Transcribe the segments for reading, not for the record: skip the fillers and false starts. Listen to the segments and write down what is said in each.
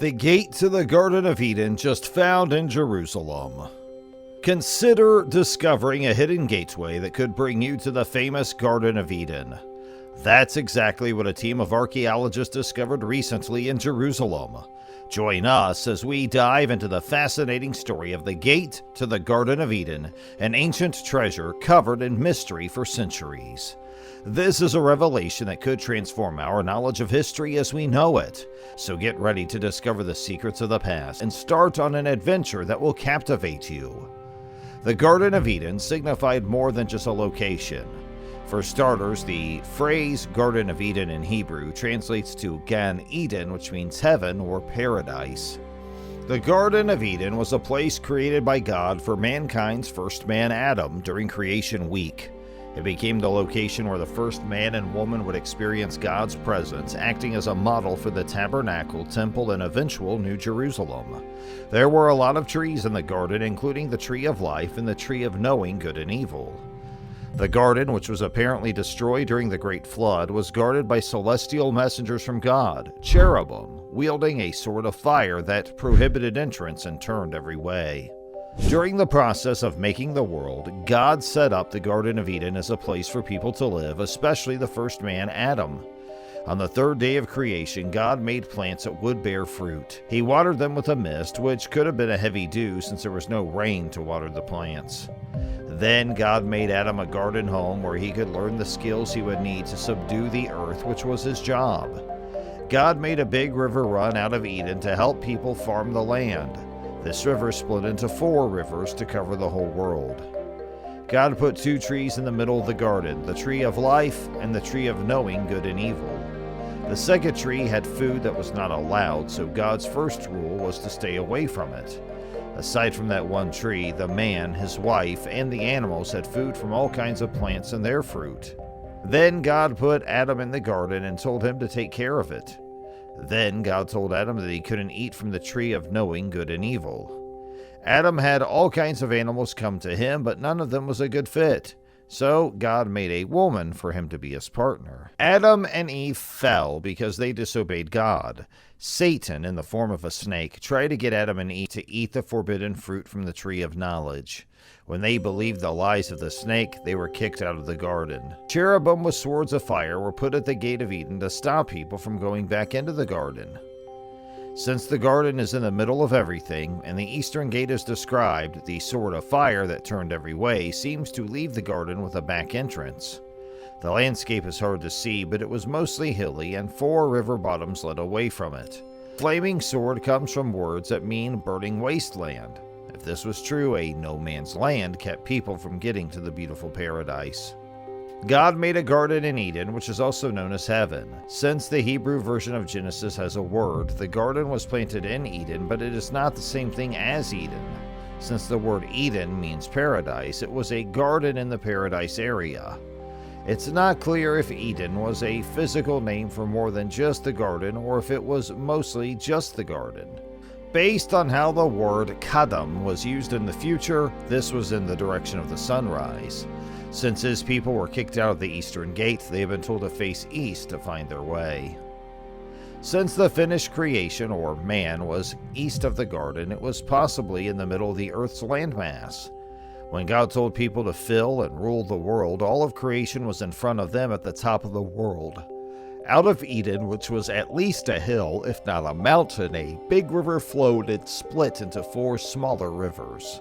The gate to the Garden of Eden just found in Jerusalem. Consider discovering a hidden gateway that could bring you to the famous Garden of Eden. That's exactly what a team of archaeologists discovered recently in Jerusalem. Join us as we dive into the fascinating story of the gate to the Garden of Eden, an ancient treasure covered in mystery for centuries. This is a revelation that could transform our knowledge of history as we know it. So get ready to discover the secrets of the past and start on an adventure that will captivate you. The Garden of Eden signified more than just a location. For starters, the phrase Garden of Eden in Hebrew translates to Gan Eden, which means heaven or paradise. The Garden of Eden was a place created by God for mankind's first man Adam during creation week. It became the location where the first man and woman would experience God's presence, acting as a model for the Tabernacle, Temple, and eventual New Jerusalem. There were a lot of trees in the garden, including the tree of life and the tree of knowing good and evil. The garden, which was apparently destroyed during the Great Flood, was guarded by celestial messengers from God, cherubim, wielding a sword of fire that prohibited entrance and turned every way. During the process of making the world, God set up the Garden of Eden as a place for people to live, especially the first man, Adam. On the third day of creation, God made plants that would bear fruit. He watered them with a mist, which could have been a heavy dew since there was no rain to water the plants. Then God made Adam a garden home where he could learn the skills he would need to subdue the earth, which was his job. God made a big river run out of Eden to help people farm the land. This river split into 4 rivers to cover the whole world. God put 2 trees in the middle of the garden, the tree of life and the tree of knowing good and evil. The second tree had food that was not allowed, so God's first rule was to stay away from it. Aside from that one tree, the man, his wife, and the animals had food from all kinds of plants and their fruit. Then God put Adam in the garden and told him to take care of it. Then God told Adam that he couldn't eat from the tree of knowing good and evil. Adam had all kinds of animals come to him, but none of them was a good fit. So God made a woman for him to be his partner. Adam and Eve fell because they disobeyed God. Satan, in the form of a snake, tried to get Adam and Eve to eat the forbidden fruit from the tree of knowledge. When they believed the lies of the snake, they were kicked out of the garden. Cherubim with swords of fire were put at the gate of Eden to stop people from going back into the garden. Since the garden is in the middle of everything, and the eastern gate is described, the sword of fire that turned every way seems to leave the garden with a back entrance. The landscape is hard to see, but it was mostly hilly, and 4 river bottoms led away from it. Flaming sword comes from words that mean burning wasteland. If this was true, a no man's land kept people from getting to the beautiful paradise. God made a garden in Eden, which is also known as heaven. Since the Hebrew version of Genesis has a word, the garden was planted in Eden, but it is not the same thing as Eden. Since the word Eden means paradise, it was a garden in the paradise area. It's not clear if Eden was a physical name for more than just the garden, or if it was mostly just the garden. Based on how the word Kadam was used in the future, this was in the direction of the sunrise. Since his people were kicked out of the eastern gate, they have been told to face east to find their way. Since the finished creation, or man, was east of the garden, it was possibly in the middle of the earth's landmass. When God told people to fill and rule the world, all of creation was in front of them at the top of the world. Out of Eden, which was at least a hill, if not a mountain, a big river flowed and split into 4 smaller rivers.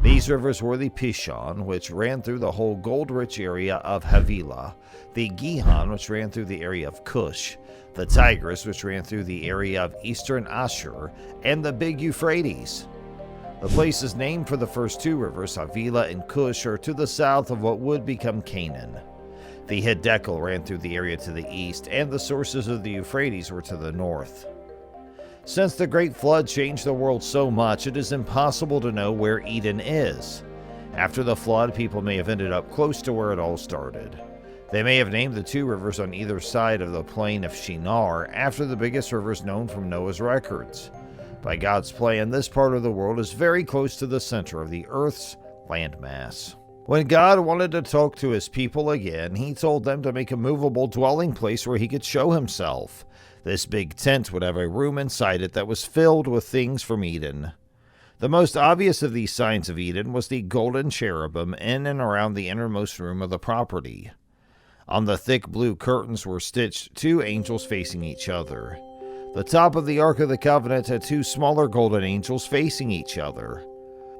These rivers were the Pishon, which ran through the whole gold-rich area of Havilah, the Gihon, which ran through the area of Cush, the Tigris, which ran through the area of eastern Ashur, and the big Euphrates. The places named for the first 2 rivers, Havilah and Cush, are to the south of what would become Canaan. The Hiddekel ran through the area to the east, and the sources of the Euphrates were to the north. Since the Great Flood changed the world so much, it is impossible to know where Eden is. After the flood, people may have ended up close to where it all started. They may have named the 2 rivers on either side of the plain of Shinar after the biggest rivers known from Noah's records. By God's plan, this part of the world is very close to the center of the Earth's landmass. When God wanted to talk to his people again, he told them to make a movable dwelling place where he could show himself. This big tent would have a room inside it that was filled with things from Eden. The most obvious of these signs of Eden was the golden cherubim in and around the innermost room of the property. On the thick blue curtains were stitched 2 angels facing each other. The top of the Ark of the Covenant had 2 smaller golden angels facing each other.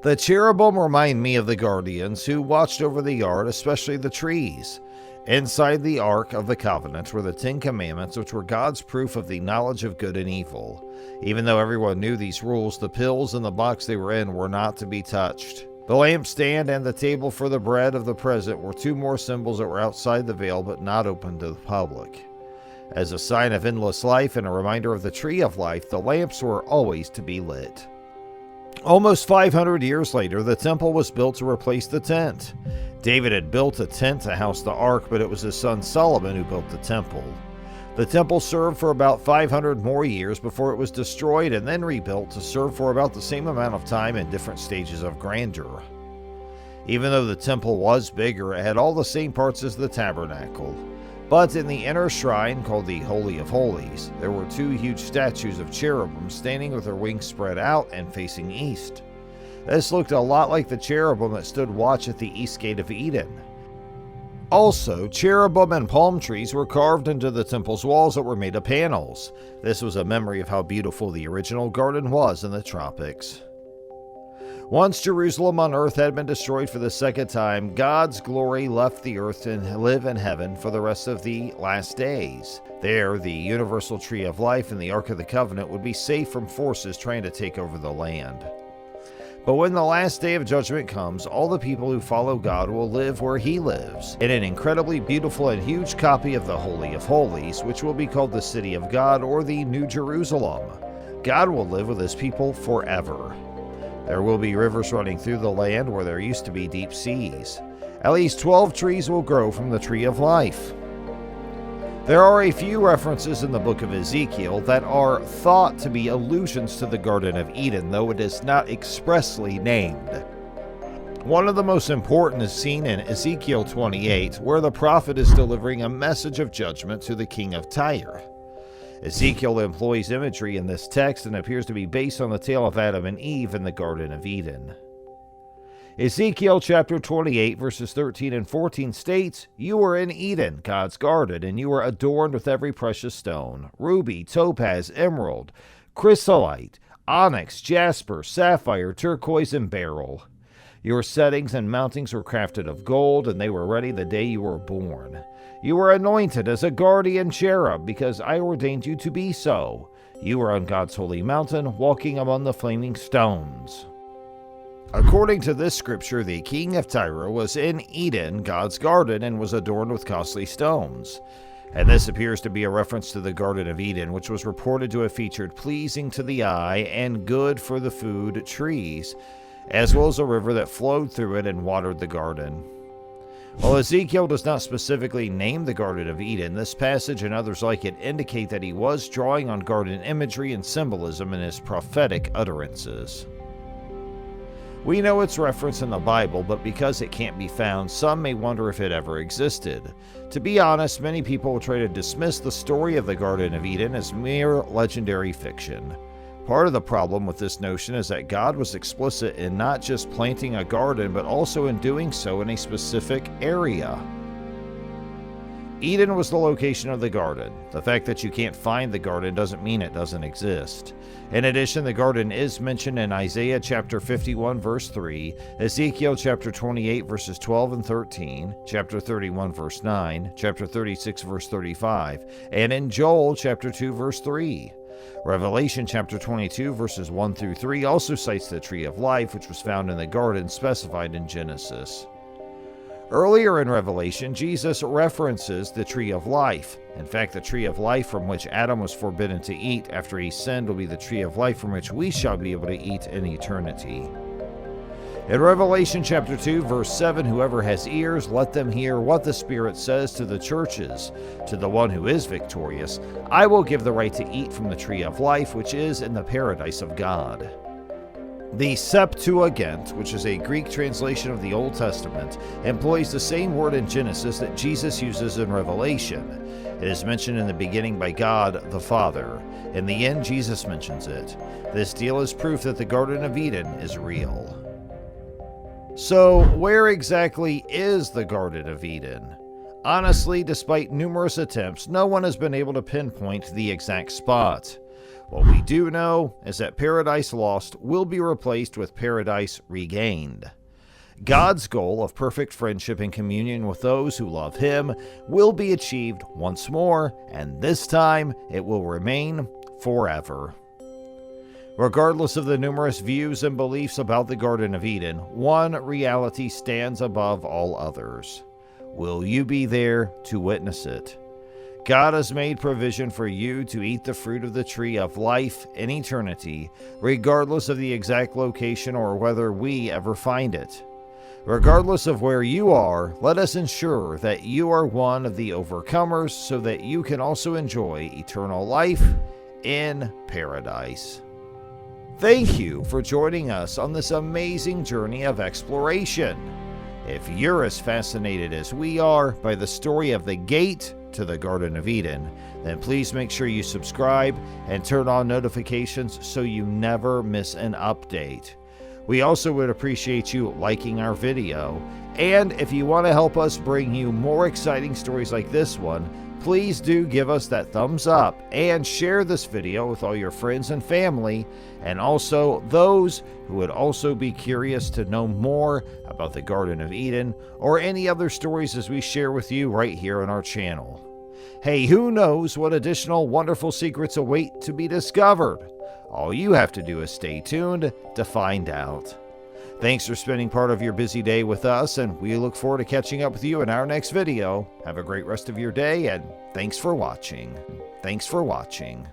The cherubim remind me of the guardians who watched over the yard, especially the trees. Inside the Ark of the Covenant were the 10 Commandments, which were God's proof of the knowledge of good and evil. Even though everyone knew these rules, the pills in the box they were in were not to be touched. The lampstand and the table for the bread of the present were 2 more symbols that were outside the veil but not open to the public. As a sign of endless life and a reminder of the tree of life, the lamps were always to be lit. Almost 500 years later, the temple was built to replace the tent. David had built a tent to house the ark, but it was his son Solomon who built the temple. The temple served for about 500 more years before it was destroyed and then rebuilt to serve for about the same amount of time in different stages of grandeur. Even though the temple was bigger, it had all the same parts as the tabernacle. But in the inner shrine, called the Holy of Holies, there were 2 huge statues of cherubim standing with their wings spread out and facing east. This looked a lot like the cherubim that stood watch at the east gate of Eden. Also, cherubim and palm trees were carved into the temple's walls that were made of panels. This was a memory of how beautiful the original garden was in the tropics. Once Jerusalem on earth had been destroyed for the second time, God's glory left the earth to live in heaven for the rest of the last days. There, the universal tree of life and the Ark of the Covenant would be safe from forces trying to take over the land. But when the last day of judgment comes, all the people who follow God will live where he lives, in an incredibly beautiful and huge copy of the Holy of Holies, which will be called the City of God or the New Jerusalem. God will live with his people forever. There will be rivers running through the land where there used to be deep seas. At least 12 trees will grow from the tree of life. There are a few references in the book of Ezekiel that are thought to be allusions to the Garden of Eden, though it is not expressly named. One of the most important is seen in Ezekiel 28, where the prophet is delivering a message of judgment to the king of Tyre. Ezekiel employs imagery in this text and appears to be based on the tale of Adam and Eve in the Garden of Eden. Ezekiel chapter 28 verses 13 and 14 states, "You were in Eden, God's garden, and you were adorned with every precious stone, ruby, topaz, emerald, chrysolite, onyx, jasper, sapphire, turquoise, and beryl. Your settings and mountings were crafted of gold, and they were ready the day you were born. You were anointed as a guardian cherub, because I ordained you to be so. You were on God's holy mountain, walking among the flaming stones." According to this scripture, the king of Tyre was in Eden, God's garden, and was adorned with costly stones. And this appears to be a reference to the Garden of Eden, which was reported to have featured pleasing to the eye and good for the food trees, as well as a river that flowed through it and watered the garden. While Ezekiel does not specifically name the Garden of Eden, this passage and others like it indicate that he was drawing on garden imagery and symbolism in his prophetic utterances. We know it's referenced in the Bible, but because it can't be found, some may wonder if it ever existed. To be honest, many people will try to dismiss the story of the Garden of Eden as mere legendary fiction. Part of the problem with this notion is that God was explicit in not just planting a garden, but also in doing so in a specific area. Eden was the location of the garden. The fact that you can't find the garden doesn't mean it doesn't exist. In addition, the garden is mentioned in Isaiah chapter 51 verse 3, Ezekiel chapter 28 verses 12 and 13, chapter 31 verse 9, chapter 36 verse 35, and in Joel chapter 2 verse 3. Revelation chapter 22 verses 1 through 3 also cites the tree of life, which was found in the garden specified in Genesis. Earlier in Revelation, Jesus references the tree of life. In fact, the tree of life from which Adam was forbidden to eat after he sinned will be the tree of life from which we shall be able to eat in eternity. In Revelation chapter 2, verse 7, "Whoever has ears, let them hear what the Spirit says to the churches. To the one who is victorious, I will give the right to eat from the tree of life, which is in the paradise of God." The Septuagint, which is a Greek translation of the Old Testament, employs the same word in Genesis that Jesus uses in Revelation. It is mentioned in the beginning by God the Father. In the end, Jesus mentions it. This deal is proof that the Garden of Eden is real. So, where exactly is the Garden of Eden? Honestly, despite numerous attempts, no one has been able to pinpoint the exact spot. What we do know is that Paradise Lost will be replaced with Paradise Regained. God's goal of perfect friendship and communion with those who love Him will be achieved once more, and this time it will remain forever. Regardless of the numerous views and beliefs about the Garden of Eden, one reality stands above all others. Will you be there to witness it? God has made provision for you to eat the fruit of the tree of life in eternity, regardless of the exact location or whether we ever find it. Regardless of where you are, let us ensure that you are one of the overcomers so that you can also enjoy eternal life in paradise. Thank you for joining us on this amazing journey of exploration. If you're as fascinated as we are by the story of the gate to the Garden of Eden, then please make sure you subscribe and turn on notifications so you never miss an update. We also would appreciate you liking our video, and if you want to help us bring you more exciting stories like this one, please do give us that thumbs up and share this video with all your friends and family, and also those who would also be curious to know more about the Garden of Eden or any other stories as we share with you right here on our channel. Hey, who knows what additional wonderful secrets await to be discovered? All you have to do is stay tuned to find out. Thanks for spending part of your busy day with us, and we look forward to catching up with you in our next video. Have a great rest of your day, and thanks for watching. Thanks for watching.